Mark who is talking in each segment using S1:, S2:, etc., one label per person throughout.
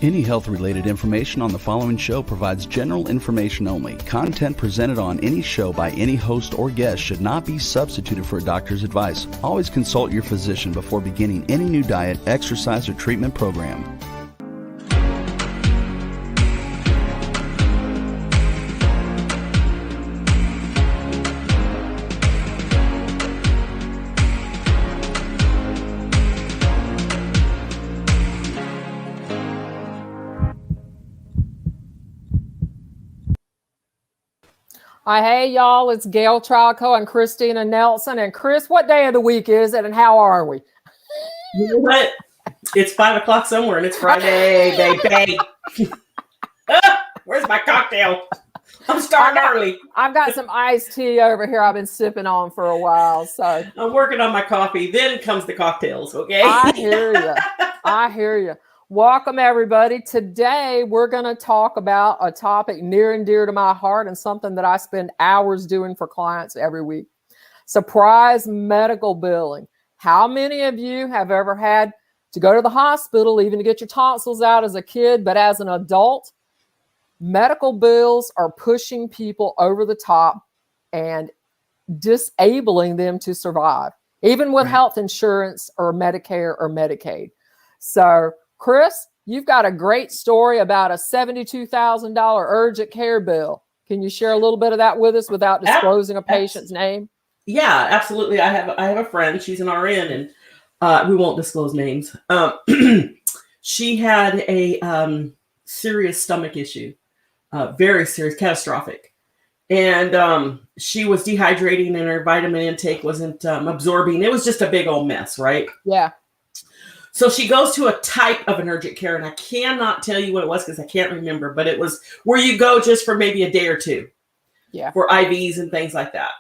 S1: Any health-related information on the following show provides general information only. Content presented on any show by any host or guest should not be substituted for a doctor's advice. Always consult your physician before beginning any new diet, exercise, or treatment program.
S2: Hey, y'all, it's Gail Trico and Christina Nelson. And Chris, what day of the week is it and how are we?
S3: You know what? It's 5 o'clock somewhere and it's Friday, baby. Where's my cocktail? I'm starting early.
S2: I've got some iced tea over here I've been sipping on for a while. So
S3: I'm working on my coffee. Then comes the cocktails, okay?
S2: I hear you. I hear you. Welcome, everybody. Today, we're going to talk about a topic near and dear to my heart and something that I spend hours doing for clients every week. Surprise medical billing. How many of you have ever had to go to the hospital, even to get your tonsils out as a kid, but as an adult, medical bills are pushing people over the top and disabling them to survive, even with health insurance or Medicare or Medicaid. So, Chris, you've got a great story about a $72,000 urgent care bill. Can you share a little bit of that with us without disclosing a patient's name?
S3: Yeah, absolutely. I have a friend. She's an RN, and we won't disclose names. She had a serious stomach issue, very serious, catastrophic, and she was dehydrating, and her vitamin intake wasn't absorbing. It was just a big old mess, right?
S2: Yeah.
S3: So she goes to a type of an urgent care, and I cannot tell you what it was because I can't remember, but it was where you go just for maybe a day or two for IVs and things like that.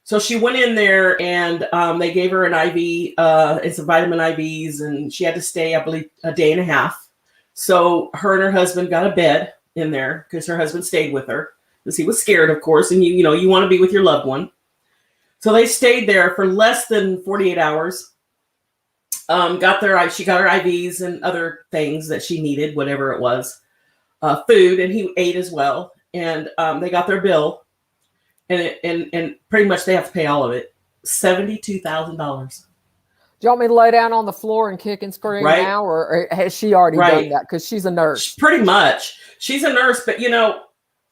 S3: So she went in there, and they gave her an IV and some vitamin IVs, and she had to stay, I believe, a day and a half. So her and her husband got a bed in there because her husband stayed with her because he was scared, of course, and you want to be with your loved one. So they stayed there for less than 48 hours. She got her IVs and other things that she needed, whatever it was, food, and he ate as well. And they got their bill, and pretty much they have to pay all of it, $72,000.
S2: Do you want me to lay down on the floor and kick and scream now, or has she already done that? Because she's a nurse.
S3: Pretty much, she's a nurse, but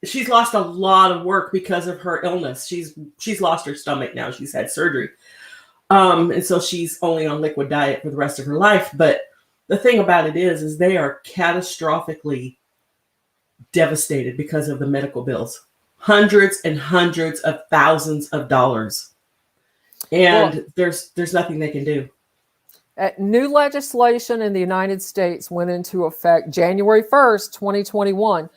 S3: she's lost a lot of work because of her illness. She's lost her stomach now. She's had surgery. And so she's only on liquid diet for the rest of her life. But the thing about it is they are catastrophically devastated because of the medical bills, hundreds and hundreds of thousands of dollars. And there's nothing they can do.
S2: New legislation in the United States went into effect January 1st, 2021,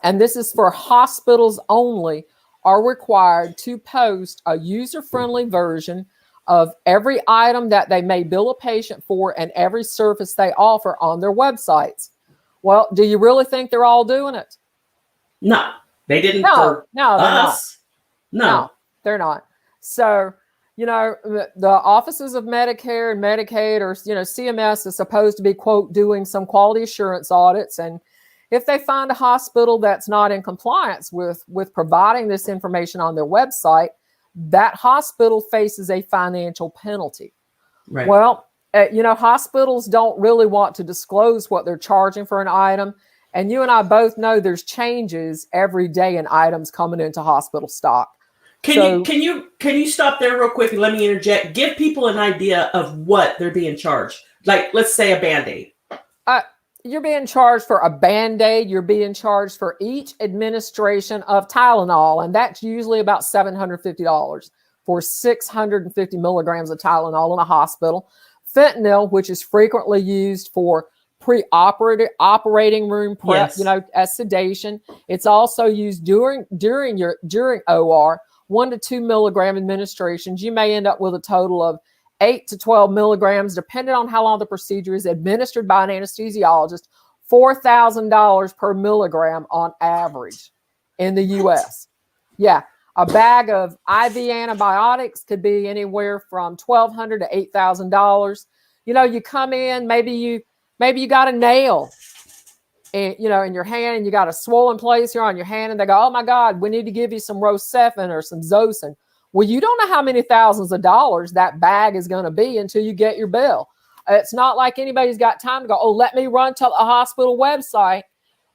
S2: and this is for hospitals only, are required to post a user-friendly version of every item that they may bill a patient for and every service they offer on their websites. Well, do you really think they're all doing it?
S3: No, they didn't.
S2: No, they're not.
S3: No,
S2: they're not. So, the offices of Medicare and Medicaid, or, CMS is supposed to be, quote, doing some quality assurance audits. And if they find a hospital that's not in compliance with providing this information on their website, that hospital faces a financial penalty.
S3: Right.
S2: Well, hospitals don't really want to disclose what they're charging for an item. And you and I both know there's changes every day in items coming into hospital stock.
S3: Can you stop there real quick and let me interject? Give people an idea of what they're being charged. Like, let's say a Band-Aid.
S2: You're being charged for a Band-Aid. You're being charged for each administration of Tylenol, and that's usually about $750 for 650 milligrams of Tylenol in a hospital. Fentanyl, which is frequently used for operating room prep, as sedation. It's also used during OR, 1 to 2 milligram administrations. You may end up with a total of 8 to 12 milligrams, depending on how long the procedure is, administered by an anesthesiologist, $4,000 per milligram on average in the U.S. Yeah, a bag of IV antibiotics could be anywhere from $1,200 to $8,000. You come in, maybe you got a nail in your hand, and you got a swollen place here on your hand, and they go, oh my God, we need to give you some Rocephin or some Zosyn. Well, you don't know how many thousands of dollars that bag is going to be until you get your bill. It's not like anybody's got time to go, oh, let me run to a hospital website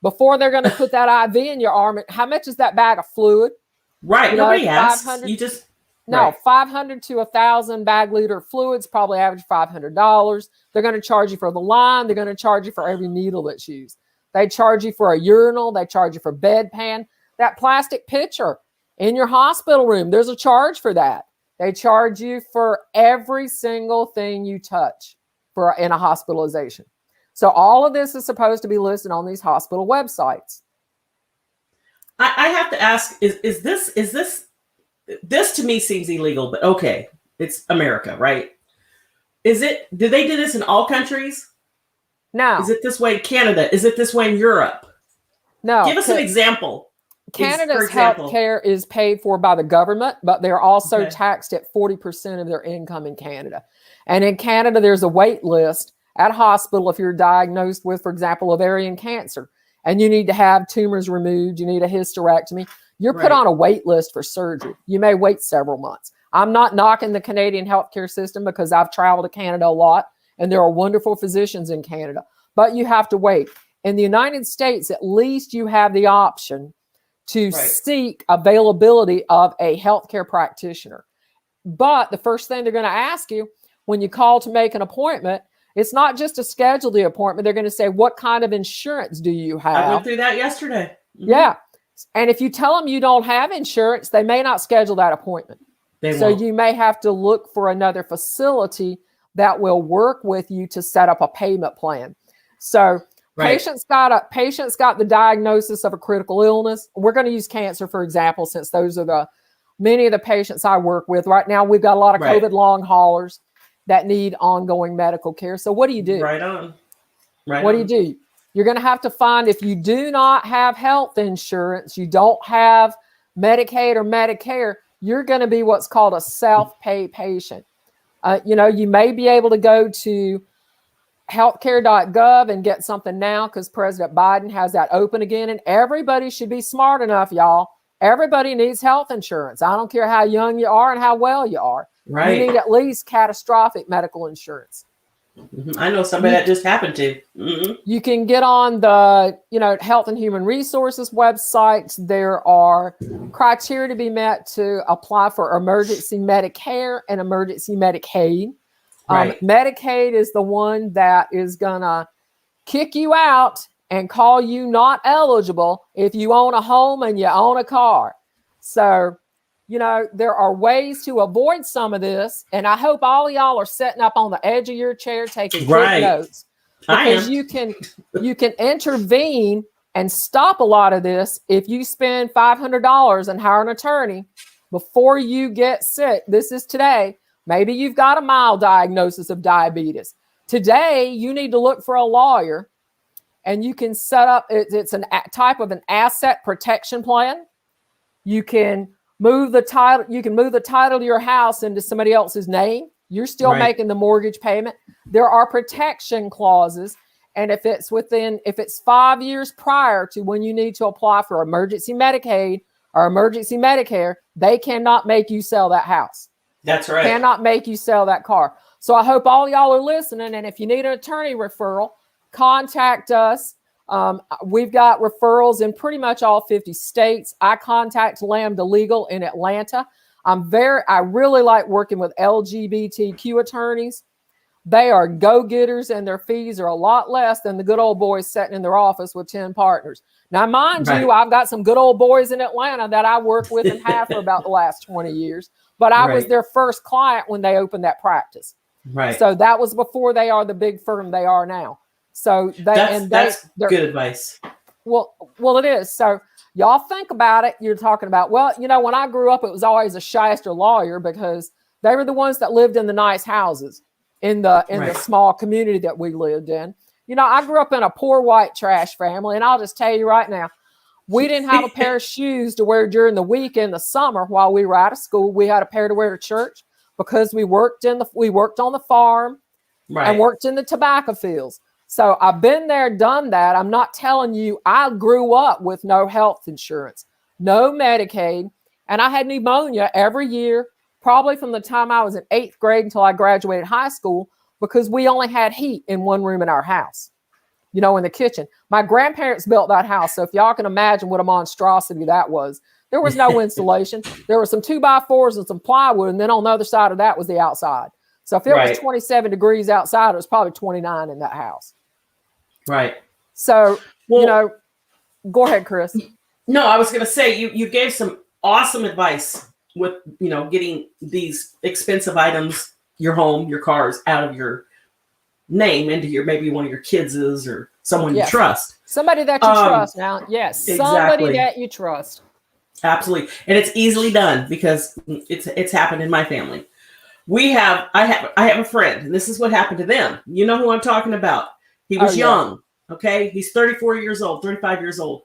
S2: before they're going to put that IV in your arm. How much is that bag of fluid?
S3: Right. Nobody asks. You just...
S2: No,
S3: right.
S2: 500 to 1,000 bag liter fluids, probably average $500. They're going to charge you for the line. They're going to charge you for every needle that's used. They charge you for a urinal. They charge you for bedpan. That plastic pitcher in your hospital room, there's a charge for that. They charge you for every single thing you touch in a hospitalization. So all of this is supposed to be listed on these hospital websites.
S3: I have to ask, is this to me seems illegal, but okay, it's America, right? Do they do this in all countries?
S2: No.
S3: Is it this way in Canada? Is it this way in Europe?
S2: No.
S3: Give us an example.
S2: Canada's health care is paid for by the government, but they're also taxed at 40% of their income in Canada. And in Canada, there's a wait list at hospital if you're diagnosed with, for example, ovarian cancer, and you need to have tumors removed, you need a hysterectomy. You're put on a wait list for surgery. You may wait several months. I'm not knocking the Canadian healthcare system because I've traveled to Canada a lot, and there are wonderful physicians in Canada, but you have to wait. In the United States, at least you have the option to seek availability of a healthcare practitioner. But the first thing they're going to ask you when you call to make an appointment, it's not just to schedule the appointment. They're going to say, what kind of insurance do you have?
S3: I went through that yesterday. Mm-hmm.
S2: Yeah. And if you tell them you don't have insurance, they may not schedule that appointment. So you may have to look for another facility that will work with you to set up a payment plan. So patients got the diagnosis of a critical illness. We're going to use cancer, for example, since those are many of the patients I work with. Right now, we've got a lot of COVID long haulers that need ongoing medical care. So what do you do?
S3: Right on.
S2: What do you do? You're going to have to find, if you do not have health insurance, you don't have Medicaid or Medicare, you're going to be what's called a self-pay patient. You may be able to go to healthcare.gov and get something now because President Biden has that open again. And everybody should be smart enough, y'all. Everybody needs health insurance. I don't care how young you are and how well you are.
S3: Right.
S2: You need at least catastrophic medical insurance.
S3: Mm-hmm. I know somebody that just happened to. Mm-hmm.
S2: You can get on the, Health and Human Resources websites. There are criteria to be met to apply for emergency Medicare and emergency Medicaid. Medicaid is the one that is going to kick you out and call you not eligible if you own a home and you own a car. So, there are ways to avoid some of this. And I hope all of y'all are sitting up on the edge of your chair taking quick notes. Because you can intervene and stop a lot of this if you spend $500 and hire an attorney before you get sick. This is today. Maybe you've got a mild diagnosis of diabetes. Today, you need to look for a lawyer, and you can set up, it's a type of an asset protection plan. You can move the title. You can move the title to your house into somebody else's name. You're still making the mortgage payment. There are protection clauses. And if it's 5 years prior to when you need to apply for emergency Medicaid or emergency Medicare, they cannot make you sell that house.
S3: That's right.
S2: Cannot make you sell that car. So I hope all y'all are listening. And if you need an attorney referral, contact us. We've got referrals in pretty much all 50 states. I contact Lambda Legal in Atlanta. I really like working with LGBTQ attorneys. They are go-getters and their fees are a lot less than the good old boys sitting in their office with 10 partners. Now, mind you, I've got some good old boys in Atlanta that I work with and have for about the last 20 years, but I was their first client when they opened that practice. Right. So that was before they are the big firm they are now. So that's
S3: good advice.
S2: Well, it is. So y'all think about it. You're talking about, when I grew up, it was always a shyster lawyer because they were the ones that lived in the nice houses in the small community that we lived in. I grew up in a poor white trash family, and I'll just tell you right now, we didn't have a pair of shoes to wear during the week in the summer while we were out of school. We had a pair to wear to church because we worked on the farm and worked in the tobacco fields. So I've been there, done that. I'm not telling you I grew up with no health insurance, no Medicaid, and I had pneumonia every year, probably from the time I was in 8th grade until I graduated high school, because we only had heat in one room in our house, in the kitchen. My grandparents built that house, so if y'all can imagine what a monstrosity that was. There was no insulation. There were some 2x4s and some plywood, and then on the other side of that was the outside. So if it was 27 degrees outside, it was probably 29 in that house.
S3: Right.
S2: So, go ahead, Chris.
S3: No, I was going to say, you gave some awesome advice with, getting these expensive items, your home, your cars, out of your name into maybe one of your kids's or someone you trust.
S2: Somebody that you trust now. Yes.
S3: Exactly.
S2: Somebody that you trust.
S3: Absolutely. And it's easily done because it's happened in my family. I have a friend, and this is what happened to them. You know who I'm talking about. He was young. Okay. He's 34 years old, 35 years old.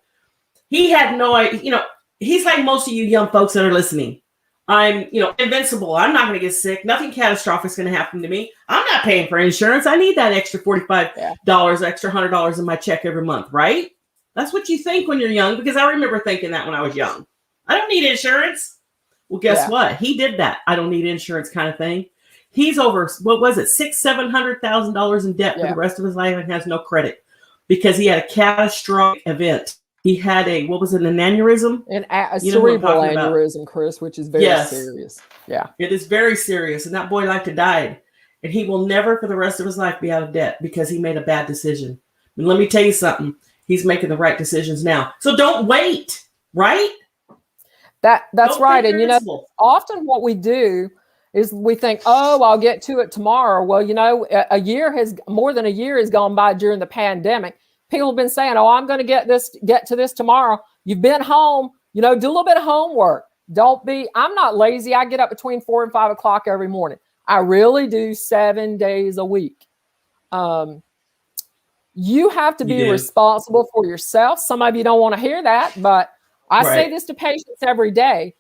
S3: He had no idea, he's like most of you young folks that are listening. I'm, invincible. I'm not going to get sick. Nothing catastrophic is going to happen to me. I'm not paying for insurance. I need that extra $45, extra $100 in my check every month, right? That's what you think when you're young, because I remember thinking that when I was young. I don't need insurance. Well, guess what? He did that. I don't need insurance kind of thing. He's over, what was it, $700,000 in debt for the rest of his life and has no credit because he had a catastrophic event. He had an aneurysm?
S2: A cerebral aneurysm, Chris, which is very serious. Yeah.
S3: It is very serious. And that boy like to die. And he will never for the rest of his life be out of debt because he made a bad decision. And let me tell you something. He's making the right decisions now. So don't wait, right?
S2: That's right. And, often what we do is we think, I'll get to it tomorrow. Well, more than a year has gone by during the pandemic. People have been saying, I'm going to get to this tomorrow. You've been home, do a little bit of homework. I'm not lazy. I get up between 4 and 5 o'clock every morning. I really do 7 days a week. You have to be responsible for yourself. Some of you don't want to hear that, but I say this to patients every day.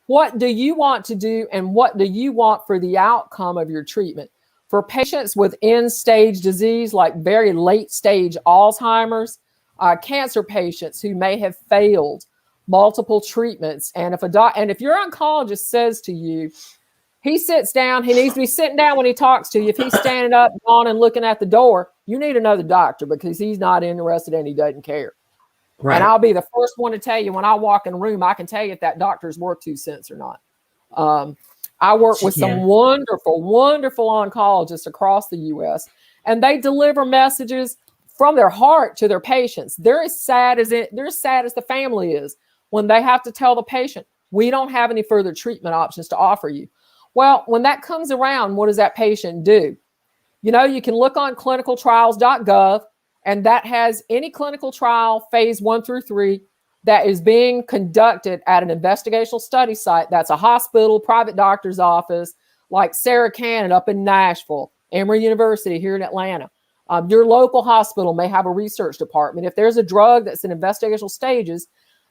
S2: What do you want to do and what do you want for the outcome of your treatment? For patients with end-stage disease, like very late-stage Alzheimer's, cancer patients who may have failed multiple treatments, and if your oncologist says to you, he sits down, he needs to be sitting down when he talks to you. If he's standing up, on and looking at the door, you need another doctor because he's not interested and he doesn't care. Right. And I'll be the first one to tell you when I walk in a room, I can tell you if that doctor's worth 2 cents or not. I work with some wonderful, wonderful oncologists across the U.S., and they deliver messages from their heart to their patients. They're as sad as the family is when they have to tell the patient, we don't have any further treatment options to offer you. Well, when that comes around, what does that patient do? You can look on clinicaltrials.gov, and that has any clinical trial, phase 1 through 3, that is being conducted at an investigational study site. That's a hospital, private doctor's office, like Sarah Cannon up in Nashville, Emory University here in Atlanta. Your local hospital may have a research department. If there's a drug that's in investigational stages,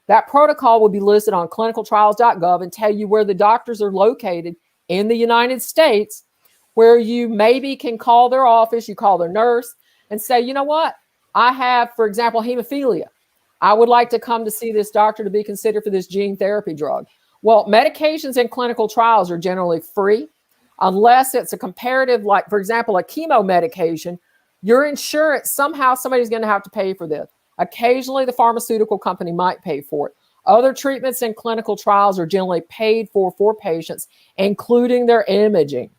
S2: that protocol will be listed on clinicaltrials.gov and tell you where the doctors are located in the United States, where you maybe can call their office, you call their nurse and say, you know what? I have, for example, hemophilia. I would like to come to see this doctor to be considered for this gene therapy drug. Well, medications in clinical trials are generally free unless it's a comparative, like, for example, a chemo medication. Your insurance, somehow somebody's going to have to pay for this. Occasionally, the pharmaceutical company might pay for it. Other treatments in clinical trials are generally paid for patients, including their imaging.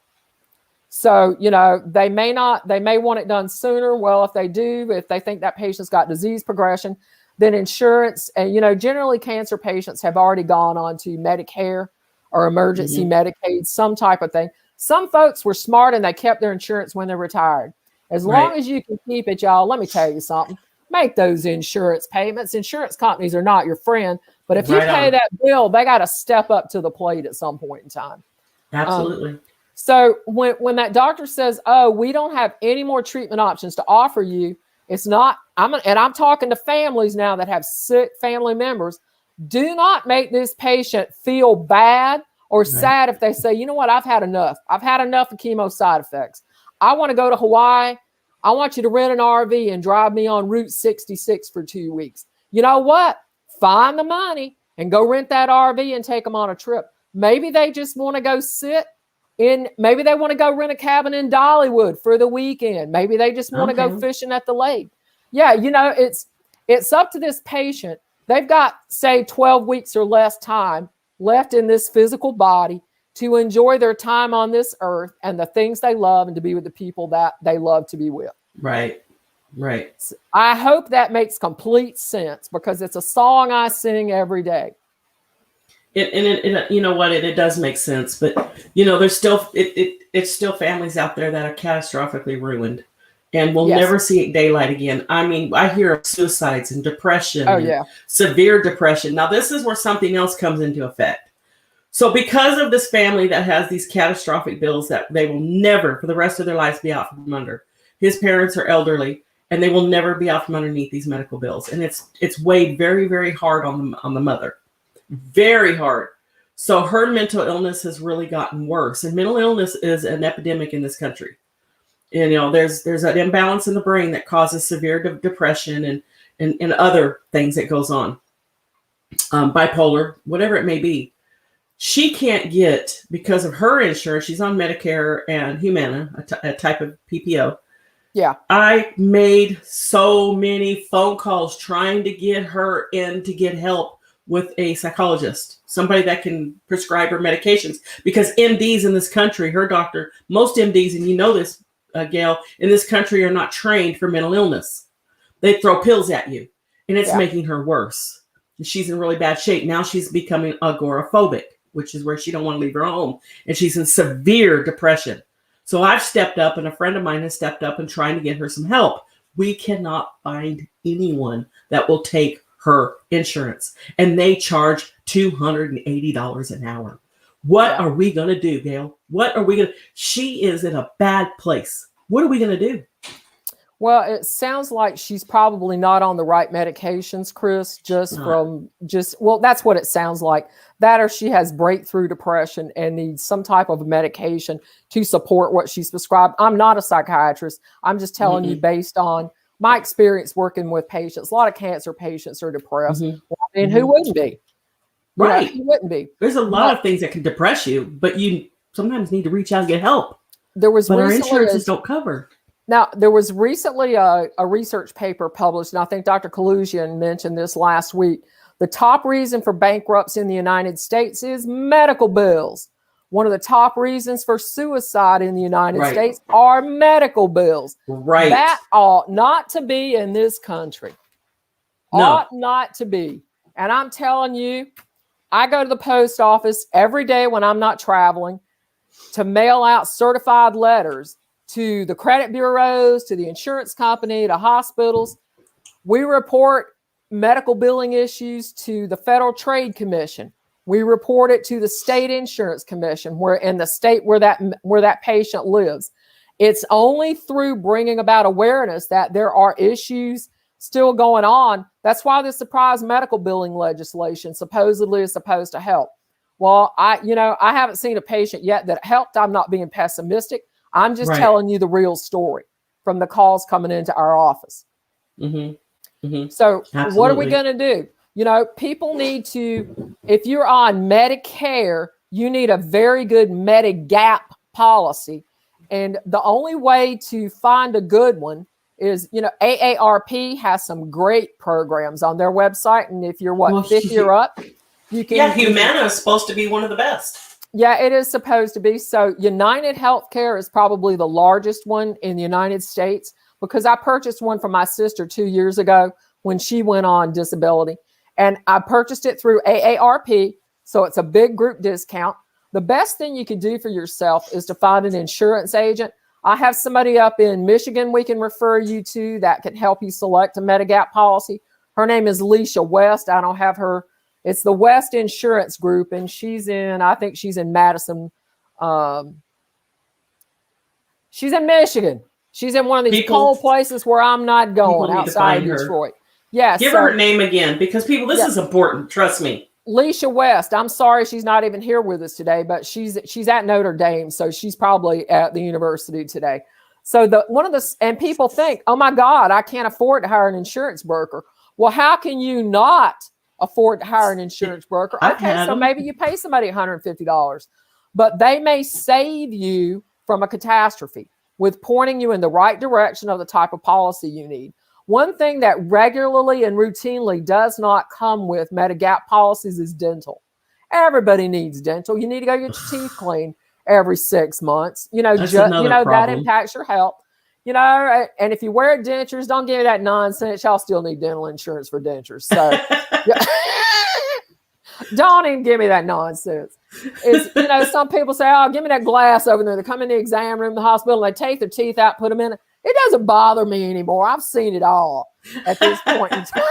S2: So, they may want it done sooner. Well, if they do, if they think that patient's got disease progression, then insurance, and generally cancer patients have already gone on to Medicare or emergency Medicaid, some type of thing. Some folks were smart and they kept their insurance when they retired. As long as you can keep it, y'all, let me tell you something. Make those insurance payments. Insurance companies are not your friend, but if you pay that bill, they got to step up to the plate at some point in time.
S3: Absolutely.
S2: So when that doctor says, we don't have any more treatment options to offer you, it's not, I'm talking to families now that have sick family members. Do not make this patient feel bad or sad if they say, you know what, I've had enough. I've had enough of chemo side effects. I want to go to Hawaii. I want you to rent an RV and drive me on Route 66 for 2 weeks. You know what? Find the money and go rent that RV and take them on a trip. Maybe they just want to go maybe they want to go rent a cabin in Dollywood for the weekend. Maybe they just want to go fishing at the lake. Yeah, it's up to this patient. They've got, say, 12 weeks or less time left in this physical body to enjoy their time on this earth and the things they love and to be with the people that they love to be with.
S3: Right.
S2: I hope that makes complete sense because it's a song I sing every day.
S3: It you know what, it does make sense, but there's still it's still families out there that are catastrophically ruined and will never see daylight again. I mean, I hear of suicides and depression, severe depression. Now, this is where something else comes into effect. So because of this family that has these catastrophic bills that they will never, for the rest of their lives, be out from under. His parents are elderly, and they will never be out from underneath these medical bills. And it's weighed very, very hard on the mother. Very hard. So her mental illness has really gotten worse. And mental illness is an epidemic in this country. And, there's an imbalance in the brain that causes severe depression and other things that goes on. Bipolar, whatever it may be. She can't get, because of her insurance, she's on Medicare and Humana, a type of PPO.
S2: Yeah.
S3: I made so many phone calls trying to get her in to get help with a psychologist, somebody that can prescribe her medications, because MDs in this country, her doctor, most MDs, and you know this, Gail, in this country are not trained for mental illness. They throw pills at you, and it's making her worse. And she's in really bad shape. Now she's becoming agoraphobic, which is where she don't want to leave her home. And she's in severe depression. So I've stepped up, and a friend of mine has stepped up and trying to get her some help. We cannot find anyone that will take her insurance, and they charge $280 an hour. What are we going to do, Gail? She is in a bad place. What are we going to do?
S2: Well, it sounds like she's probably not on the right medications, Chris, that's what it sounds like. That, or she has breakthrough depression and needs some type of medication to support what she's prescribed. I'm not a psychiatrist. I'm just telling you based on my experience working with patients. A lot of cancer patients are depressed. And who wouldn't be?
S3: Right.
S2: Who wouldn't be?
S3: There's a lot of things that can depress you, but you sometimes need to reach out and get help.
S2: But our
S3: insurances don't cover.
S2: Now, there was recently a research paper published, and I think Dr. Kalusian mentioned this last week. The top reason for bankruptcy in the United States is medical bills. One of the top reasons for suicide in the United States are medical bills.
S3: Right.
S2: That ought not to be in this country.
S3: No.
S2: Ought not to be. And I'm telling you, I go to the post office every day when I'm not traveling to mail out certified letters to the credit bureaus, to the insurance company, to hospitals. We report medical billing issues to the Federal Trade Commission. We report it to the State Insurance Commission, where in the state where that patient lives. It's only through bringing about awareness that there are issues still going on. That's why the surprise medical billing legislation supposedly is supposed to help. Well, I haven't seen a patient yet that helped. I'm not being pessimistic. I'm just telling you the real story from the calls coming into our office. So
S3: Absolutely.
S2: What are we going to do? People need to, if you're on Medicare, you need a very good Medigap policy. And the only way to find a good one is, AARP has some great programs on their website. And if you're 50 or up, you can.
S3: Yeah, Humana is supposed to be one of the best.
S2: Yeah, it is supposed to be. So United Healthcare is probably the largest one in the United States, because I purchased one for my sister 2 years ago when she went on disability. And I purchased it through AARP. So it's a big group discount. The best thing you could do for yourself is to find an insurance agent. I have somebody up in Michigan we can refer you to that can help you select a Medigap policy. Her name is Leisha West. I don't have her. It's the West Insurance Group, and I think she's in Madison. She's in Michigan. She's in one of these cold places where I'm not going, outside of Detroit. Yeah.
S3: Give her name again, because people, this is important. Trust me.
S2: Leisha West. I'm sorry she's not even here with us today, but she's at Notre Dame, so she's probably at the university today. So and people think, oh my God, I can't afford to hire an insurance broker. Well, how can you not afford to hire an insurance broker? Okay, so maybe you pay somebody $150, but they may save you from a catastrophe with pointing you in the right direction of the type of policy you need. One thing that regularly and routinely does not come with Medigap policies is dental. Everybody needs dental. You need to go get your teeth cleaned every 6 months. That impacts your health. And if you wear dentures, don't give me that nonsense. Y'all still need dental insurance for dentures. So don't even give me that nonsense. It's, some people say, oh, give me that glass over there. They come in the exam room, the hospital, and they take their teeth out, put them in. It doesn't bother me anymore. I've seen it all at this point in time.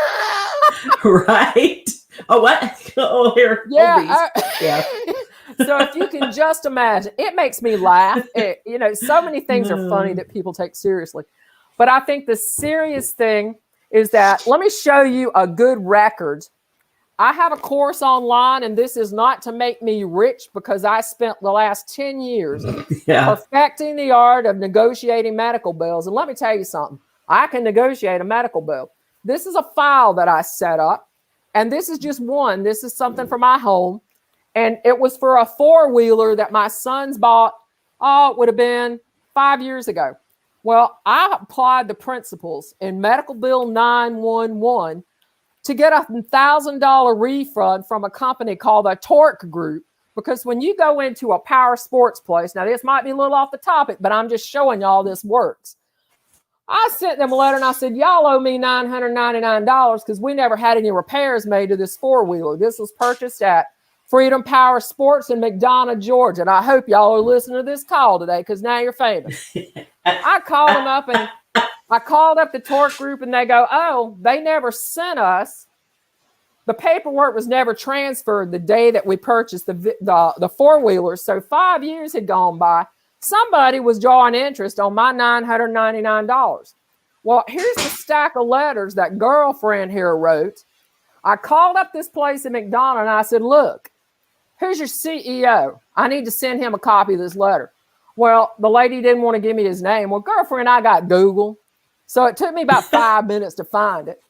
S3: Right. Oh, what? Oh, here.
S2: Yeah. So if you can just imagine, it makes me laugh. So many things are funny that people take seriously. But I think the serious thing is that, let me show you a good record. I have a course online, and this is not to make me rich, because I spent the last 10 years perfecting the art of negotiating medical bills. And let me tell you something. I can negotiate a medical bill. This is a file that I set up, and this is just one. This is something for my home. And it was for a four-wheeler that my sons bought, it would have been 5 years ago. Well, I applied the principles in Medical Bill 911 to get a $1,000 refund from a company called the Torque Group. Because when you go into a power sports place, now this might be a little off the topic, but I'm just showing y'all this works. I sent them a letter and I said, y'all owe me $999 because we never had any repairs made to this four-wheeler. This was purchased at Freedom Power Sports in McDonough, Georgia. And I hope y'all are listening to this call today, because now you're famous. I called them up, and I called up the Torque Group, and they go, oh, they never sent us. The paperwork was never transferred the day that we purchased the four-wheeler. So 5 years had gone by. Somebody was drawing interest on my $999. Well, here's the stack of letters that girlfriend here wrote. I called up this place in McDonough, and I said, look, who's your CEO? I need to send him a copy of this letter. Well, the lady didn't want to give me his name. Well, girlfriend, I got Google. So it took me about 5 minutes to find it.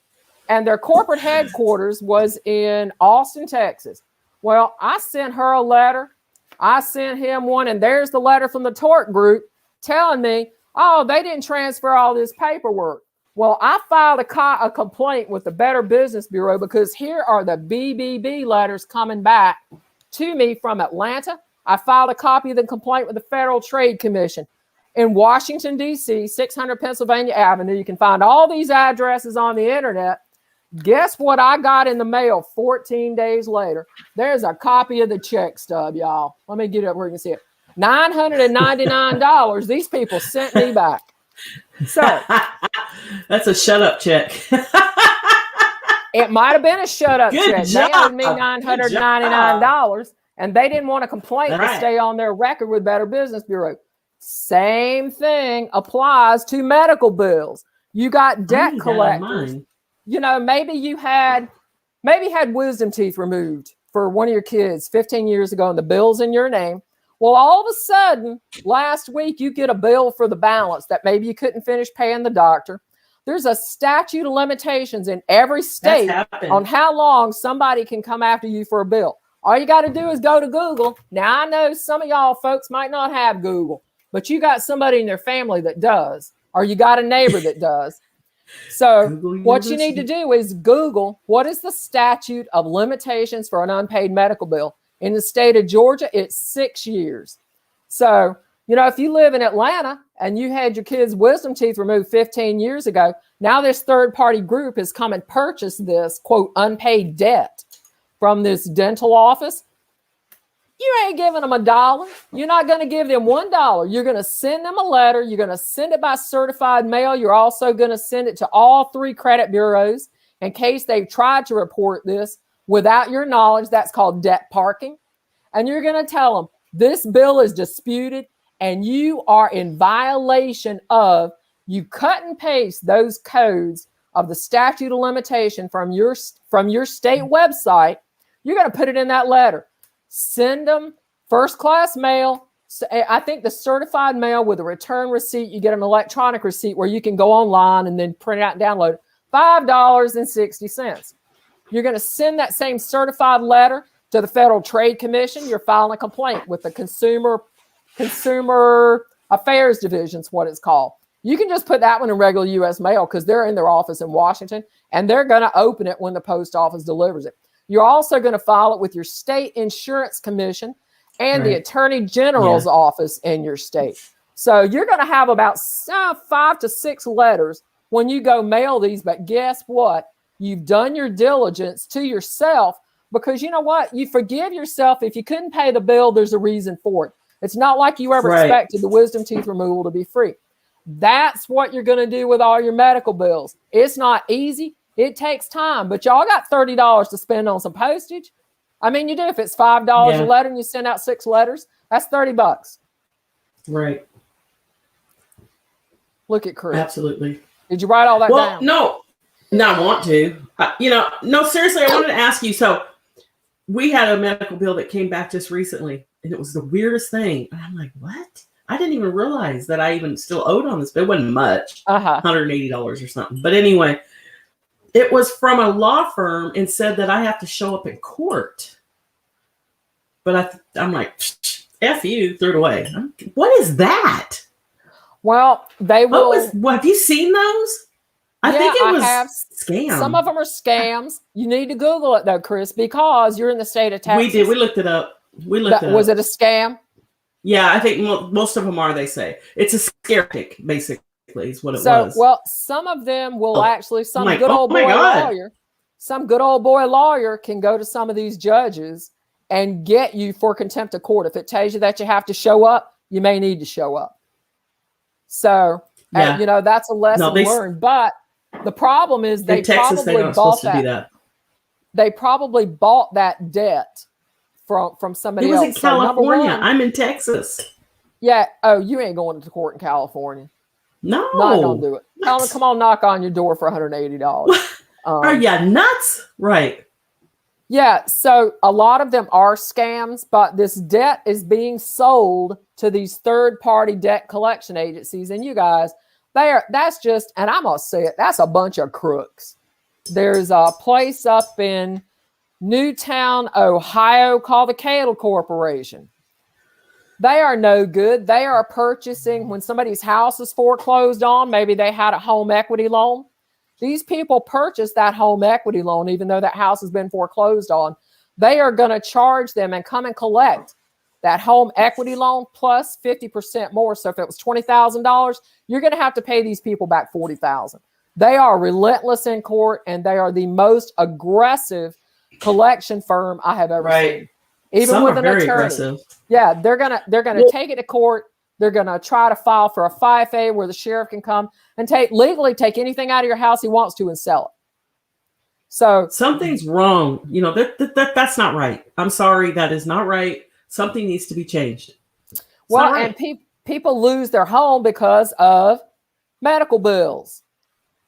S2: And their corporate headquarters was in Austin, Texas. Well, I sent her a letter. I sent him one, and there's the letter from the Torque Group telling me, oh, they didn't transfer all this paperwork. Well, I filed a complaint with the Better Business Bureau, because here are the BBB letters coming back to me from Atlanta. I filed a copy of the complaint with the Federal Trade Commission in Washington, D.C., 600 Pennsylvania Avenue. You can find all these addresses on the internet. Guess what I got in the mail 14 days later? There's a copy of the check stub, y'all. Let me get it up where you can see it. $999 these people sent me back. So
S3: that's a shut up check.
S2: It might have been a shut up check.
S3: Job.
S2: They owed me $999, and they didn't want a complaint to stay on their record with Better Business Bureau. Same thing applies to medical bills. You got debt collectors. Maybe you had wisdom teeth removed for one of your kids 15 years ago, and the bill's in your name. Well, all of a sudden, last week, you get a bill for the balance that maybe you couldn't finish paying the doctor. There's a statute of limitations in every state on how long somebody can come after you for a bill. All you got to do is go to Google. Now, I know some of y'all folks might not have Google, but you got somebody in their family that does, or you got a neighbor that does. So what you need to do is Google, what is the statute of limitations for an unpaid medical bill? In the state of Georgia, it's 6 years. So, if you live in Atlanta and you had your kids' wisdom teeth removed 15 years ago, now this third-party group has come and purchased this, quote, unpaid debt from this dental office. You ain't giving them $1. You're not going to give them $1. You're going to send them a letter. You're going to send it by certified mail. You're also going to send it to all 3 credit bureaus in case they've tried to report this without your knowledge. That's called debt parking. And you're going to tell them this bill is disputed and you are in violation of, you cut and paste those codes of the statute of limitation from your state website. You're going to put it in that letter. Send them first class mail, So I think the certified mail with a return receipt, you get an electronic receipt where you can go online and then print it out and download it, $5.60. You're going to send that same certified letter to the Federal Trade Commission. You're filing a complaint with the Consumer Affairs Division, is what it's called. You can just put that one in regular U.S. mail because they're in their office in Washington, and they're going to open it when the post office delivers it. You're also going to file it with your state insurance commission and the Attorney General's office in your state. So you're going to have about 5 to 6 letters when you go mail these. But guess what? You've done your diligence to yourself, because you know what? You forgive yourself. If you couldn't pay the bill, there's a reason for it. It's not like you ever expected the wisdom teeth removal to be free. That's what you're going to do with all your medical bills. It's not easy. It takes time, but y'all got $30 to spend on some postage. I mean, you do. If it's $5 a letter and you send out 6 letters, that's $30.
S3: Right.
S2: Look at Chris.
S3: Absolutely.
S2: Did you write all that down?
S3: No, I want to. No, seriously, I wanted to ask you. So we had a medical bill that came back just recently, and it was the weirdest thing. And I'm like, what? I didn't even realize that I even still owed on this bill. It wasn't much, $180 or something. But anyway, it was from a law firm and said that I have to show up in court. But I'm like, F you, threw it away. What is that?
S2: Well, they will.
S3: Have you seen those? I think it was scams.
S2: Some of them are scams. You need to Google it though, Chris, because you're in the state of Texas.
S3: We did. We looked it up.
S2: Was it a scam?
S3: Yeah, I think most of them are. They say it's a scare tactic, basically, is what it was.
S2: Well, some of them will actually. Some good old boy lawyer can go to some of these judges and get you for contempt of court. If it tells you that you have to show up, you may need to show up. So, that's a lesson learned. But the problem is they probably bought that debt from somebody else.
S3: It was in California. I'm in Texas.
S2: Yeah. Oh, you ain't going to court in California.
S3: No.
S2: Not gonna do it. Come on, knock on your door for $180.
S3: Are you nuts? Right.
S2: Yeah. So a lot of them are scams, but this debt is being sold to these third-party debt collection agencies. And you guys, that's just, and I'm gonna say it, that's a bunch of crooks. There's a place up in Newtown, Ohio called the Cattle Corporation. They are no good. They are purchasing when somebody's house is foreclosed on. Maybe they had a home equity loan. These people purchased that home equity loan, even though that house has been foreclosed on. They are going to charge them and come and collect that home equity loan plus 50% more. So if it was $20,000, you're going to have to pay these people back $40,000. They are relentless in court, and they are the most aggressive collection firm I have ever seen. Even
S3: some
S2: with an attorney.
S3: Aggressive.
S2: Yeah, they're gonna take it to court. They're gonna try to file for a FIFA where the sheriff can come and legally take anything out of your house he wants to and sell it. So
S3: something's wrong. That's not right. I'm sorry, that is not right. Something needs to be changed.
S2: And people lose their home because of medical bills,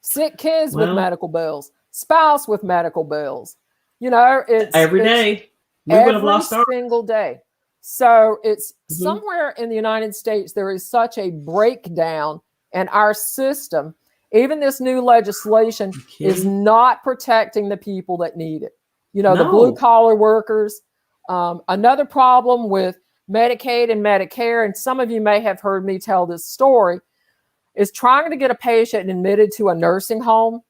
S2: sick kids with medical bills, spouse with medical bills. It's
S3: every day. We would have lost
S2: every single day. So it's somewhere in the United States, there is such a breakdown in our system. Even this new legislation is not protecting the people that need it. The blue collar workers. Another problem with Medicaid and Medicare, and some of you may have heard me tell this story, is trying to get a patient admitted to a nursing home.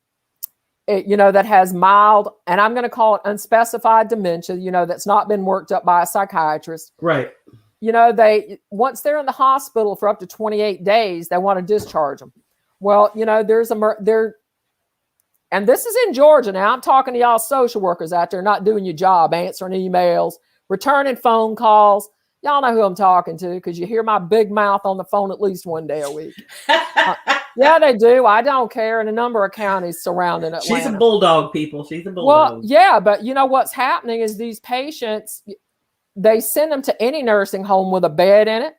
S2: That has mild, and I'm going to call it unspecified dementia, that's not been worked up by a psychiatrist.
S3: Right.
S2: Once they're in the hospital for up to 28 days, they want to discharge them. Well, and this is in Georgia now. I'm talking to y'all social workers out there not doing your job, answering emails, returning phone calls. Y'all know who I'm talking to because you hear my big mouth on the phone at least one day a week. Yeah, they do. I don't care. In a number of counties surrounding Atlanta.
S3: She's a bulldog, people. She's a bulldog.
S2: Well, yeah, but what's happening is these patients, they send them to any nursing home with a bed in it.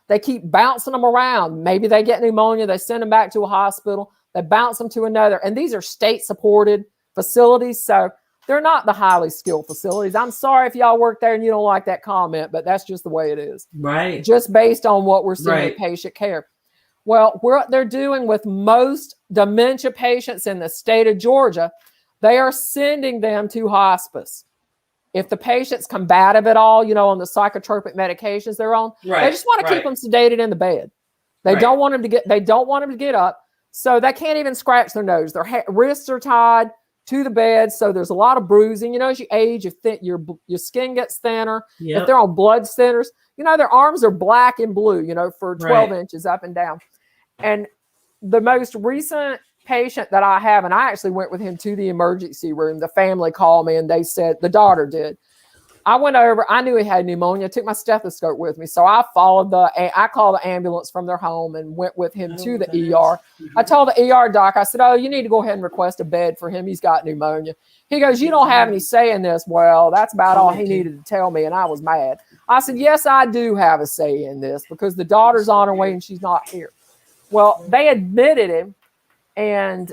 S2: They keep bouncing them around. Maybe they get pneumonia. They send them back to a hospital. They bounce them to another. And these are state-supported facilities. So they're not the highly skilled facilities. I'm sorry if y'all work there and you don't like that comment, but that's just the way it is.
S3: Right.
S2: Just based on what we're seeing with patient care. Well, what they're doing with most dementia patients in the state of Georgia, they are sending them to hospice. If the patient's combative at all, on the psychotropic medications they're on, they just want to keep them sedated in the bed. They don't want them to get up. So they can't even scratch their nose. Their wrists are tied to the bed. So there's a lot of bruising. As you age, your skin gets thinner.
S3: Yep.
S2: If they're on blood thinners, their arms are black and blue, for 12 inches up and down. And the most recent patient that I have, and I actually went with him to the emergency room. The family called me and they said, the daughter did. I went over, I knew he had pneumonia, took my stethoscope with me. So I called the ambulance from their home and went with him to the ER. I told the ER doc, I said, oh, you need to go ahead and request a bed for him. He's got pneumonia. He goes, you don't have any say in this. Well, that's about all he needed to tell me. And I was mad. I said, yes, I do have a say in this because the daughter's on her way and she's not here. Well, they admitted him and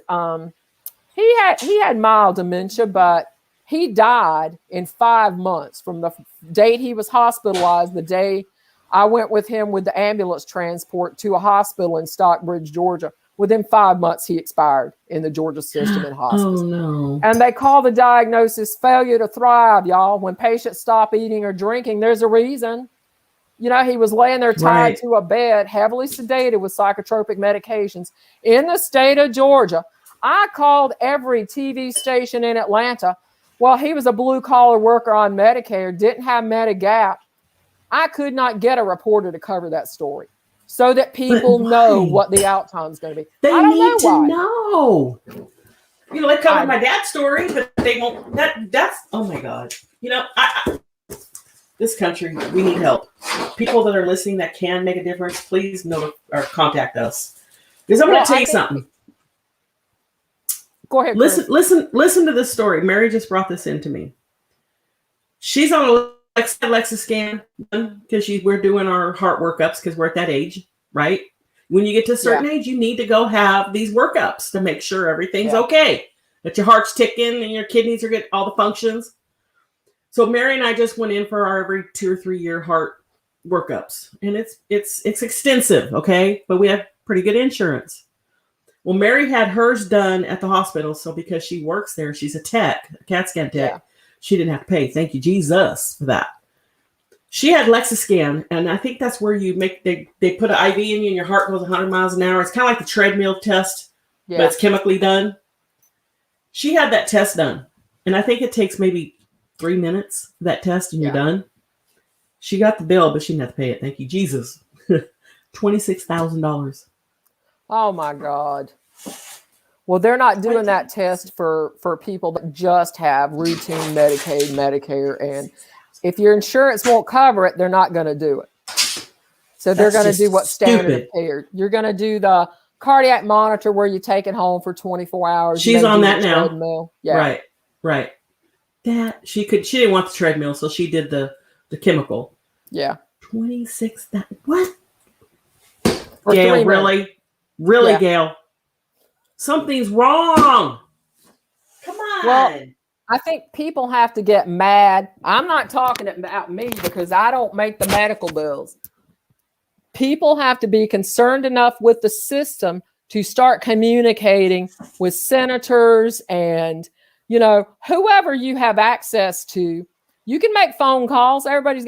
S2: he had mild dementia, but he died in 5 months from the date he was hospitalized. The day I went with him with the ambulance transport to a hospital in Stockbridge, Georgia. Within 5 months, he expired in the Georgia system in hospice.
S3: Oh, no.
S2: And they call the diagnosis failure to thrive, y'all. When patients stop eating or drinking, there's a reason. He was laying there tied to a bed, heavily sedated with psychotropic medications in the state of Georgia. I called every TV station in Atlanta. Well, he was a blue-collar worker on Medicare, didn't have Medigap. I could not get a reporter to cover that story so that people know what the outcome's going to be.
S3: They need to know. They covered my dad's story, but they won't. That's, oh, my God. This country, we need help. People that are listening that can make a difference, please contact us. Because I'm going to tell you something.
S2: Go ahead.
S3: Listen to this story. Mary just brought this in to me. She's on a Alexa scan because we're doing our heart workups because we're at that age, right? When you get to a certain age, you need to go have these workups to make sure everything's okay, that your heart's ticking and your kidneys are getting all the functions. So Mary and I just went in for our every 2 or 3 year heart workups, and it's extensive, okay? But we have pretty good insurance. Well, Mary had hers done at the hospital, so because she works there, she's a CAT scan tech. She didn't have to pay. Thank you, Jesus, for that. She had Lexiscan, and I think that's where they put an IV in you and your heart goes 100 miles an hour. It's kind of like the treadmill test, but it's chemically done. She had that test done, and I think it takes maybe 3 minutes for that test, and you're done. She got the bill, but she didn't have to pay it. Thank you, Jesus. $26,000.
S2: Oh my God. Well, they're not doing that test for people that just have routine Medicaid, Medicare. And if your insurance won't cover it, they're not going to do it. So they're going to do what's standard of care. You're going to do the cardiac monitor where you take it home for 24 hours.
S3: She's on that now.
S2: Treadmill. Yeah.
S3: Right. That she didn't want the treadmill, so she did the chemical.
S2: Yeah.
S3: 26. What?
S2: For
S3: Gail, really, Gail? Something's wrong. Come on.
S2: Well, I think people have to get mad. I'm not talking about me because I don't make the medical bills. People have to be concerned enough with the system to start communicating with senators and, whoever you have access to. You can make phone calls. Pretty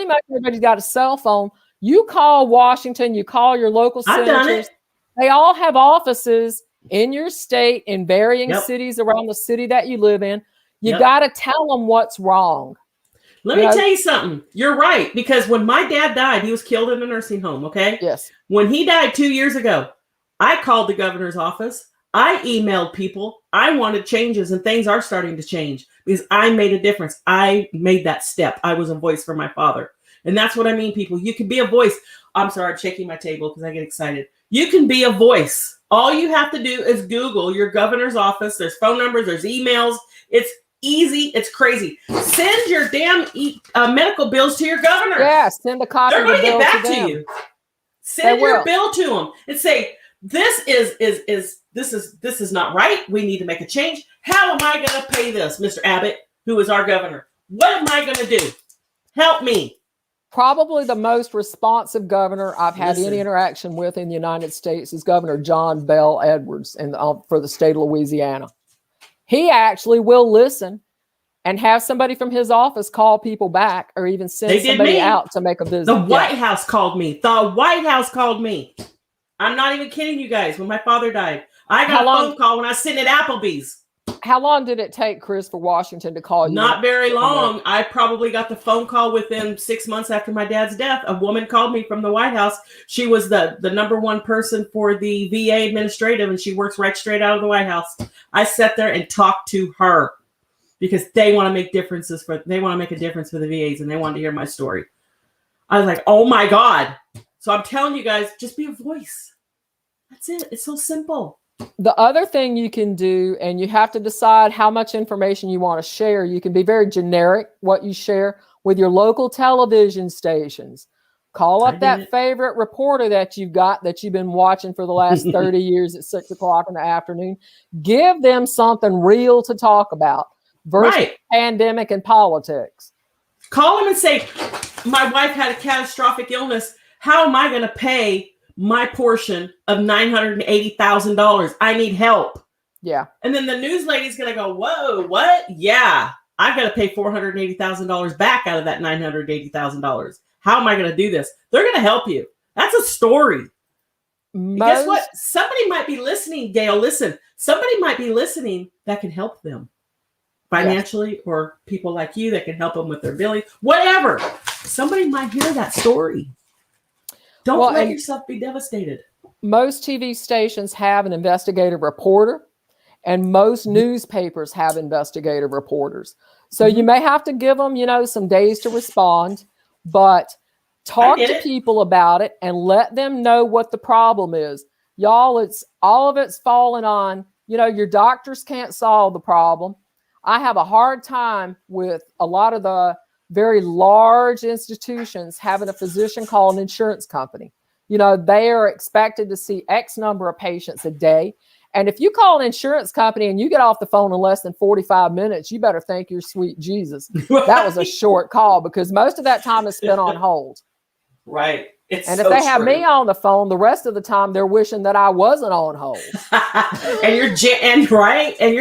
S2: much everybody's got a cell phone. You call Washington, you call your local senators.
S3: I've done it.
S2: They all have offices in your state, in varying cities around the city that you live in. You got to tell them what's wrong.
S3: Let me tell you something. You're right. Because when my dad died, he was killed in a nursing home. Okay.
S2: Yes.
S3: When he died 2 years ago, I called the governor's office. I emailed people. I wanted changes, and things are starting to change because I made a difference. I made that step. I was a voice for my father. And that's what I mean, people. You can be a voice. I'm sorry, I'm shaking my table because I get excited. You can be a voice. All you have to do is Google your governor's office. There's phone numbers. There's emails. It's easy. It's crazy. Send your damn medical bills to your governor.
S2: Yeah, send a copy.
S3: They're going to get back to you. Send your bill to them and say, this is not right. We need to make a change. How am I going to pay this, Mr. Abbott, who is our governor? What am I going to do? Help me.
S2: Probably the most responsive governor I've had any interaction with in the United States is Governor John Bell Edwards for the state of Louisiana. He actually will listen and have somebody from his office call people back or even send somebody out to make a visit.
S3: The White House called me. The White House called me. I'm not even kidding you guys. When my father died, I got a phone call when I was sitting at Applebee's.
S2: How long did it take, Chris, for Washington to call you?
S3: Not very long. I probably got the phone call within 6 months after my dad's death. A woman called me from the White House. She was the number one person for the VA administrative, and she works right straight out of the White House. I sat there and talked to her because they want to make a difference for the VAs, and they wanted to hear my story. I was like, oh my God. So I'm telling you guys, just be a voice. That's it. It's so simple.
S2: The other thing you can do, and you have to decide how much information you want to share. You can be very generic, what you share with your local television stations. Call up that favorite reporter that you've been watching for the last 30 years at 6 o'clock in the afternoon. Give them something real to talk about versus pandemic and politics.
S3: Call them and say, my wife had a catastrophic illness. How am I going to pay my portion of $980,000? I need help.
S2: Yeah.
S3: And then the news lady's going to go, whoa, what? Yeah. I've got to pay $480,000 back out of that $980,000. How am I going to do this? They're going to help you. That's a story. Guess what? Somebody might be listening, Gail. Listen, somebody might be listening that can help them financially, or people like you that can help them with their billing, whatever. Somebody might hear that story. Don't let yourself be devastated.
S2: Most TV stations have an investigative reporter, and most newspapers have investigative reporters. So you may have to give them, some days to respond, but talk to people about it and let them know what the problem is. Y'all, all of it's falling on, your doctors can't solve the problem. I have a hard time with a lot of the very large institutions having a physician call an insurance company. They are expected to see X number of patients a day. And if you call an insurance company and you get off the phone in less than 45 minutes, you better thank your sweet Jesus. That was a short call, because most of that time is spent on hold.
S3: Right.
S2: If they have me on the phone, the rest of the time they're wishing that I wasn't on hold.
S3: And your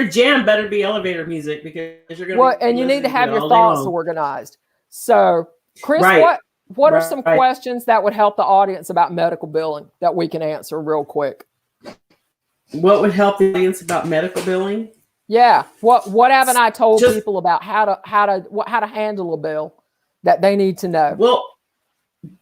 S3: jam better be elevator music, because you're going to.
S2: And you need to have your thoughts organized. So, Chris, what are some questions that would help the audience about medical billing that we can answer real quick?
S3: What would help the audience about medical billing?
S2: Yeah. What haven't I told people about how to handle a bill that they need to know?
S3: Well,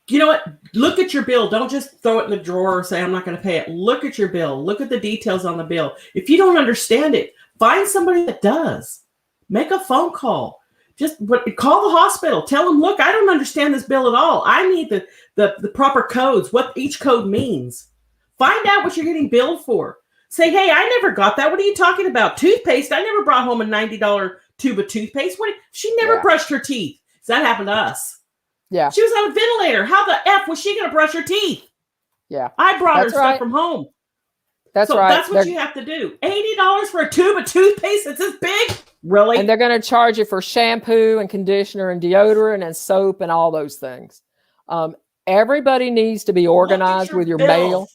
S3: you know what? Look at your bill. Don't just throw it in the drawer or say, I'm not going to pay it. Look at your bill. Look at the details on the bill. If you don't understand it, find somebody that does. Make a phone call. Just call the hospital. Tell them, look, I don't understand this bill at all. I need the proper codes, what each code means. Find out what you're getting billed for. Say, hey, I never got that. What are you talking about? Toothpaste? I never brought home a $90 tube of toothpaste. She never brushed her teeth. So that happened to us.
S2: Yeah.
S3: She was on a ventilator. How the F was she going to brush her teeth?
S2: Yeah.
S3: I brought her stuff from home.
S2: That's right.
S3: That's what you have to do. $80 for a tube of toothpaste that's this big? Really?
S2: And they're going to charge you for shampoo and conditioner and deodorant and soap and all those things. Everybody needs to be organized with your mail.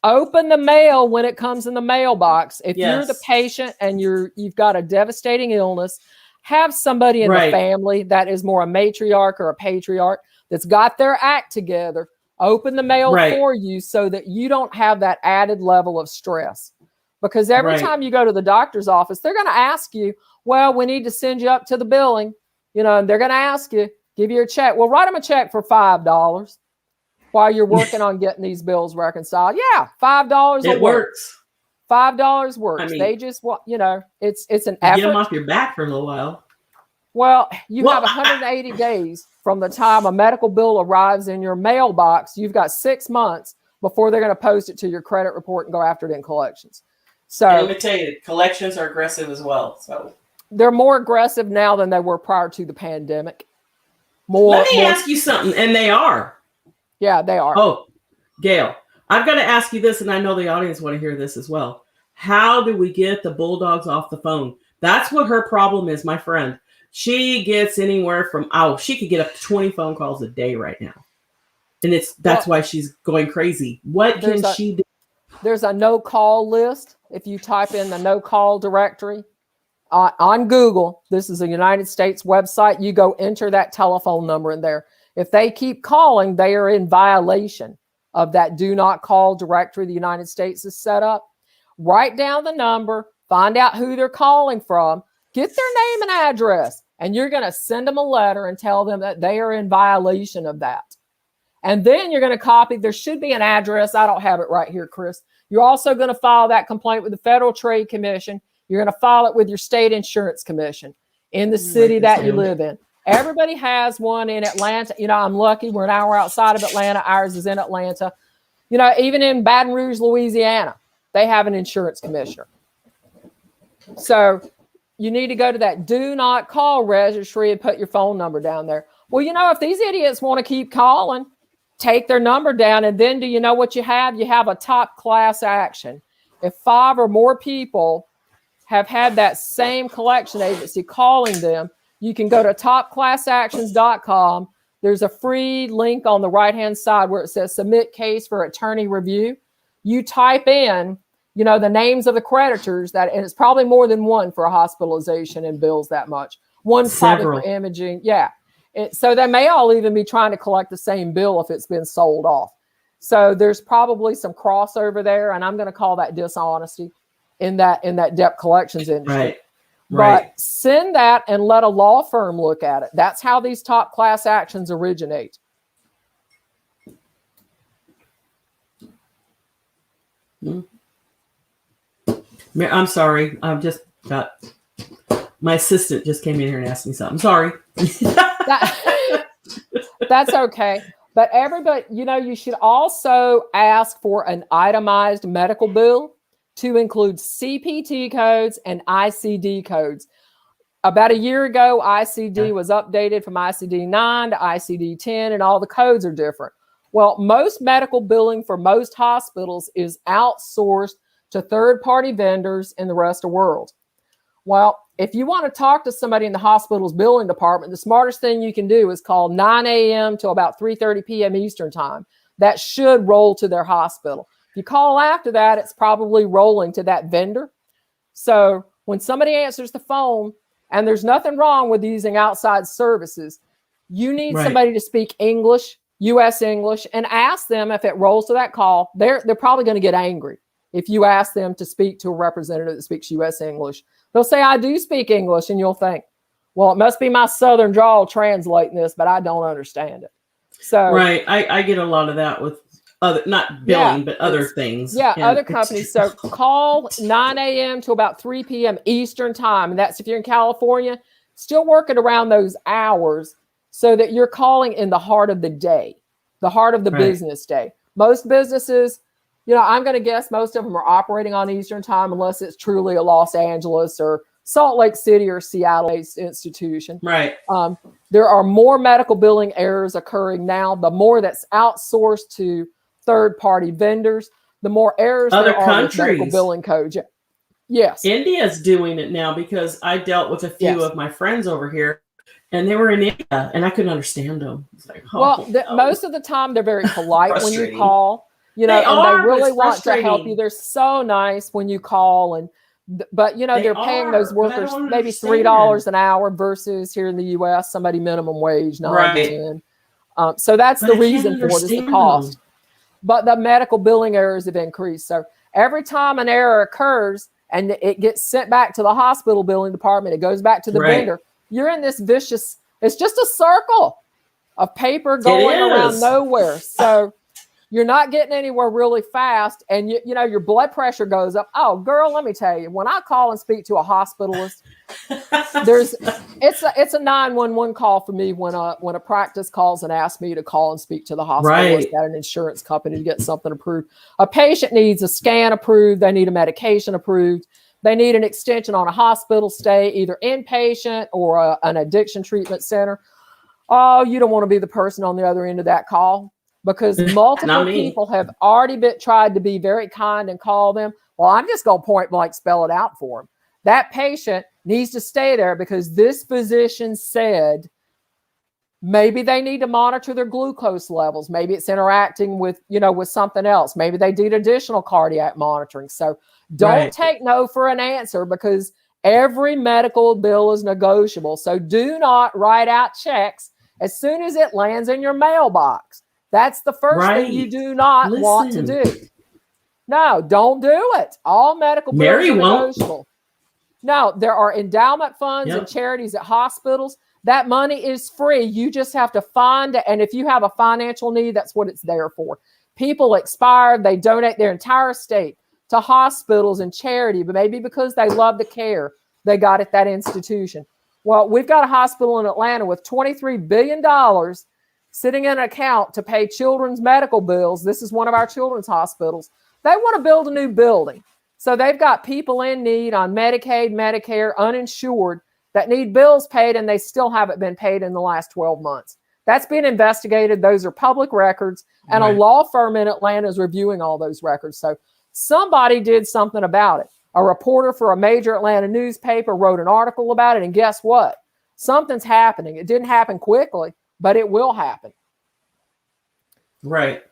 S2: Open the mail when it comes in the mailbox. If you're the patient and you've got a devastating illness, have somebody in the family that is more a matriarch or a patriarch that's got their act together. Open the mail for you so that you don't have that added level of stress. Because every time you go to the doctor's office, they're going to ask you, well, we need to send you up to the billing, and they're going to ask you, give you a check. Well, write them a check for $5 while you're working on getting these bills reconciled. Yeah, $5
S3: it works.
S2: $5 works. I mean, they just want, it's an effort.
S3: Get them off your back for a little while.
S2: Well, you have 180 days from the time a medical bill arrives in your mailbox. You've got 6 months before they're going to post it to your credit report and go after it in collections. So
S3: let me tell you, collections are aggressive as well. So
S2: they're more aggressive now than they were prior to the pandemic.
S3: Let me ask you something, and they are.
S2: Yeah, they are.
S3: Oh, Gail, I've got to ask you this, and I know the audience want to hear this as well. How do we get the bulldogs off the phone? That's what her problem is, my friend. She gets anywhere from, she could get up to 20 phone calls a day right now. And that's why she's going crazy. What can she do?
S2: There's a no-call list. If you type in the no-call directory on Google, this is a United States website, you go enter that telephone number in there. If they keep calling, they are in violation of that do not call directory the United States has set up. Write down the number, find out who they're calling from, get their name and address, and you're going to send them a letter and tell them that they are in violation of that. And then you're going to copy, there should be an address. I don't have it right here, Chris. You're also going to file that complaint with the Federal Trade Commission. You're going to file it with your state insurance commission in the city that you live in. Everybody has one in Atlanta. You know, I'm lucky. We're an hour outside of Atlanta. Ours is in Atlanta. You know, even in Baton Rouge, Louisiana, they have an insurance commissioner. So you need to go to that do not call registry and put your phone number down there. Well, you know, if these idiots want to keep calling, take their number down, and then do you know what you have? You have a top class action. If 5 or more people have had that same collection agency calling them, you can go to topclassactions.com. There's a free link on the right-hand side where it says submit case for attorney review. You type in, you know, the names of the creditors and it's probably more than one for a hospitalization and bills that much. One's probably for imaging. Yeah. So they may all even be trying to collect the same bill if it's been sold off. So there's probably some crossover there, and I'm going to call that dishonesty in that debt collections industry.
S3: Right.
S2: But send that and let a law firm look at it. That's how these top class actions originate.
S3: I'm sorry. I've just got my assistant just came in here and asked me something. Sorry.
S2: That's okay. But everybody, you know, you should also ask for an itemized medical bill to include CPT codes and ICD codes. About a year ago, ICD was updated from ICD-9 to ICD-10, and all the codes are different. Well, most medical billing for most hospitals is outsourced to third-party vendors in the rest of the world. Well, if you want to talk to somebody in the hospital's billing department, the smartest thing you can do is call 9 a.m. to about 3:30 p.m. Eastern time. That should roll to their hospital. If you call after that, it's probably rolling to that vendor. So when somebody answers the phone, and there's nothing wrong with using outside services, you need somebody to speak English, U.S. English, and ask them if it rolls to that call. They're probably going to get angry if you ask them to speak to a representative that speaks U.S. English. They'll say, I do speak English, and you'll think, well, it must be my southern drawl translating this, but I don't understand it. So
S3: right, I get a lot of that with other, not billing, but other things.
S2: Yeah, other companies. So call 9 a.m. to about 3 p.m. Eastern time, and that's if you're in California, still working around those hours so that you're calling in the heart of the day, the heart of the business day. Most businesses, you know, I'm going to guess most of them are operating on Eastern time unless it's truly a Los Angeles or Salt Lake City or Seattle-based institution.
S3: Right.
S2: There are more medical billing errors occurring now. The more that's outsourced to third-party vendors, the more errors there are with medical billing codes. Yes.
S3: India's doing it now because I dealt with a few of my friends over here, and they were in India, and I couldn't understand them. It's like,
S2: most of the time they're very polite when you call. You know, they really want to help you. They're so nice when you call, but you know they're paying those workers maybe $3 an hour versus here in the U.S. somebody minimum wage $9 to $10. So that's the reason for it is the cost. But the medical billing errors have increased. So every time an error occurs and it gets sent back to the hospital billing department, it goes back to the vendor. You're in this vicious. It's just a circle of paper going around nowhere. So you're not getting anywhere really fast, and you know your blood pressure goes up. Oh, girl, let me tell you, when I call and speak to a hospitalist, it's a 911 call for me when a practice calls and asks me to call and speak to the hospitalist at an insurance company to get something approved. A patient needs a scan approved. They need a medication approved. They need an extension on a hospital stay, either inpatient or an addiction treatment center. Oh, you don't want to be the person on the other end of that call. because multiple people have already tried to be very kind and call them. Well, I'm just going to point blank spell it out for them. That patient needs to stay there because this physician said maybe they need to monitor their glucose levels. Maybe it's interacting with, with something else. Maybe they need additional cardiac monitoring. So don't take no for an answer, because every medical bill is negotiable. So do not write out checks as soon as it lands in your mailbox. That's the first thing you do not want to do. No, don't do it. All medical bills are negotiable. No, there are endowment funds and charities at hospitals. That money is free. You just have to find it. And if you have a financial need, that's what it's there for. People expire. They donate their entire estate to hospitals and charity, but maybe because they love the care they got at that institution. Well, we've got a hospital in Atlanta with $23 billion sitting in an account to pay children's medical bills. This is one of our children's hospitals. They want to build a new building. So they've got people in need on Medicaid, Medicare, uninsured that need bills paid, and they still haven't been paid in the last 12 months. That's being investigated. Those are public records, and a law firm in Atlanta is reviewing all those records. So somebody did something about it. A reporter for a major Atlanta newspaper wrote an article about it, and guess what? Something's happening. It didn't happen quickly, but it will happen.
S3: Right.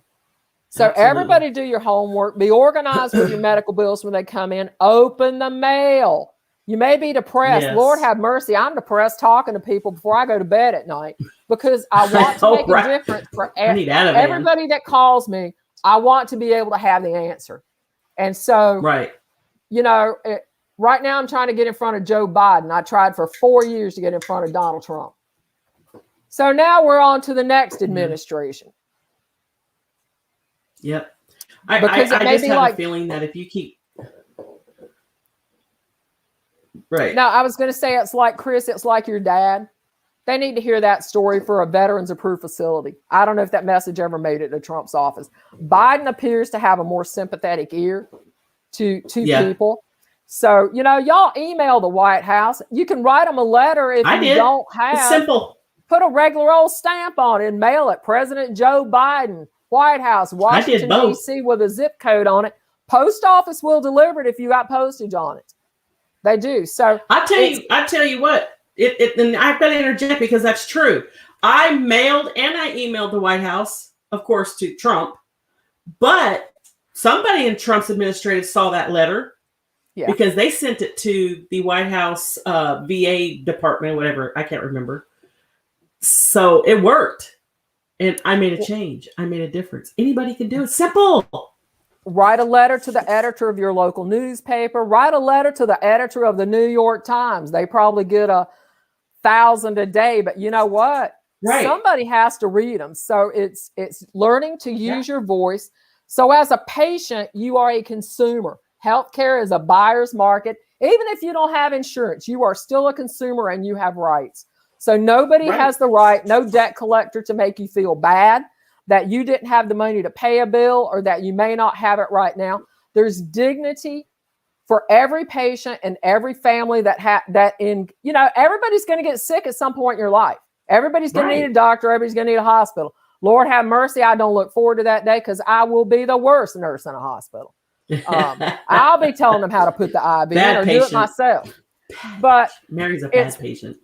S2: So everybody do your homework. Be organized with your medical bills when they come in. Open the mail. You may be depressed. Yes. Lord have mercy. I'm depressed talking to people before I go to bed at night because I want to make a difference for everybody that calls me. I want to be able to have the answer. And so, right now I'm trying to get in front of Joe Biden. I tried for 4 years to get in front of Donald Trump. So now we're on to the next administration.
S3: Yep. I just have a feeling that if you keep... Right.
S2: Now, I was going to say, it's like, Chris, it's like your dad. They need to hear that story for a veterans approved facility. I don't know if that message ever made it to Trump's office. Biden appears to have a more sympathetic ear to people. So, y'all email the White House. You can write them a letter if you don't have.
S3: It's simple.
S2: Put a regular old stamp on it and mail it. President Joe Biden, White House, Washington, D.C. with a zip code on it. Post office will deliver it if you got postage on it. They do. So
S3: I tell you what, and I've got to interject because that's true. I mailed and I emailed the White House, of course, to Trump, but somebody in Trump's administration saw that letter because they sent it to the White House VA department, whatever. I can't remember. So it worked. And I made a change. I made a difference. Anybody can do it. Simple.
S2: Write a letter to the editor of your local newspaper. Write a letter to the editor of the New York Times. They probably get 1,000 a day, but you know what? Right. Somebody has to read them. So it's learning to use your voice. So as a patient, you are a consumer. Healthcare is a buyer's market. Even if you don't have insurance, you are still a consumer and you have rights. So nobody has the right, no debt collector, to make you feel bad that you didn't have the money to pay a bill or that you may not have it right now. There's dignity for every patient and every family everybody's going to get sick at some point in your life. Everybody's going to need a doctor. Everybody's going to need a hospital. Lord have mercy. I don't look forward to that day because I will be the worst nurse in a hospital. I'll be telling them how to put the IV in or do it myself. But
S3: Mary's a bad patient.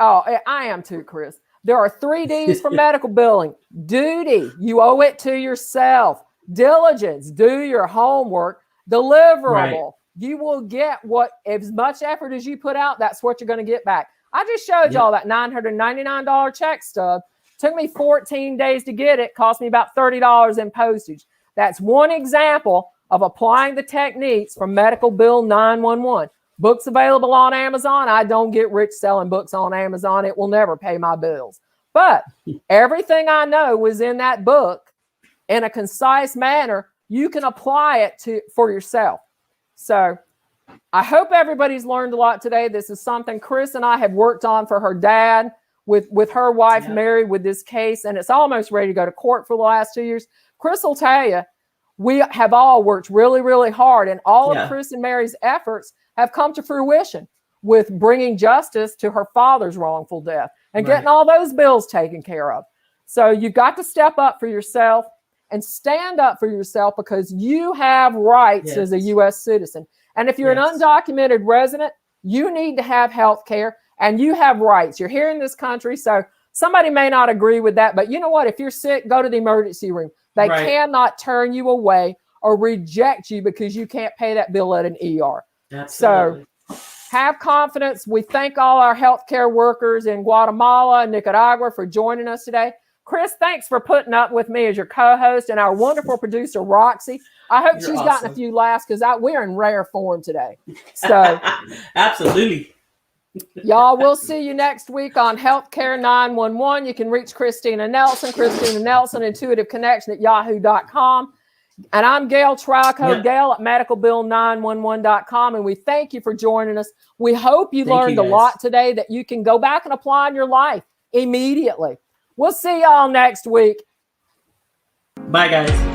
S2: Oh, I am too, Chris. There are 3 D's for medical billing. Duty, you owe it to yourself. Diligence, do your homework. Deliverable, you will get as much effort as you put out, that's what you're going to get back. I just showed y'all that $999 check stub. Took me 14 days to get it. Cost me about $30 in postage. That's one example of applying the techniques from Medical Bill 911. Books available on Amazon. I don't get rich selling books on Amazon. It will never pay my bills. But everything I know was in that book in a concise manner. You can apply it for yourself. So I hope everybody's learned a lot today. This is something Chris and I have worked on for her dad with her wife, Mary, with this case. And it's almost ready to go to court for the last 2 years. Chris will tell you, we have all worked really, really hard. And all of Chris and Mary's efforts have come to fruition with bringing justice to her father's wrongful death and getting all those bills taken care of. So you've got to step up for yourself and stand up for yourself, because you have rights as a U.S. citizen. And if you're an undocumented resident, you need to have health care and you have rights. You're here in this country. So somebody may not agree with that, but you know what? If you're sick, go to the emergency room. They cannot turn you away or reject you because you can't pay that bill at an ER.
S3: Absolutely.
S2: So have confidence. We thank all our healthcare workers in Guatemala and Nicaragua for joining us today. Chris, thanks for putting up with me as your co-host, and our wonderful producer, Roxy. I hope she's gotten a few laughs, because we're in rare form today. So
S3: absolutely.
S2: Y'all, we'll see you next week on Healthcare 911. You can reach Christina Nelson, Intuitive Connection at yahoo.com. And I'm Gail Trico, Gail at medicalbill911.com. And we thank you for joining us. We hope you learned a lot today that you can go back and apply in your life immediately. We'll see y'all next week.
S3: Bye, guys.